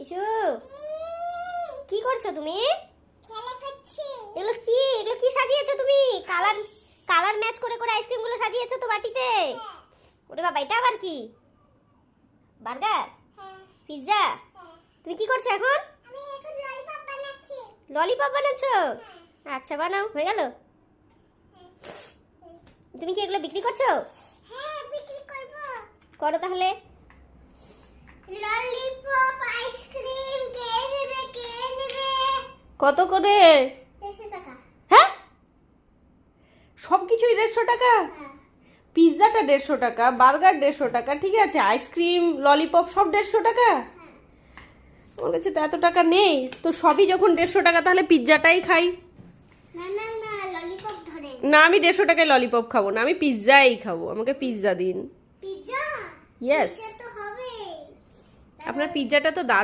Issue কি করছো তুমি? এগুলো কি সাজিয়েছো তুমি? কালার কালার ম্যাচ করে করে আইসক্রিম গুলো সাজিয়েছো তো বাটিতে। ওরে বাবা, এটা আবার কি? বার্গার? পিৎজা? তুমি কি করছো এখন? ললিপপ বানাচ্ছো? আচ্ছা, বানাও, হয়ে গেল। তুমি কি এগুলো বিক্রি করছো? করো তাহলে। ললিপপ আইসক্রিম কে নেবে? কত করে? 150 টাকা। হ্যাঁ, সবকিছুই 150 টাকা? পিৎজাটা 150 টাকা, বার্গার 150 টাকা, ঠিক আছে, আইসক্রিম ললিপপ সব 150 টাকা? আমার কাছে তো এত টাকা নেই। তো সবই যখন 150 টাকা, তাহলে পিৎজাটাই খাই। না না না, ললিপপ ধরে। না, আমি 150 টাকায় ললিপপ খাবো না, আমি পিৎজাই খাবো। আমাকে পিৎজা দিন। পিৎজা? ইয়েস, পিৎজা তো হবে। আপনার পিৎজাটা তো দারুণ।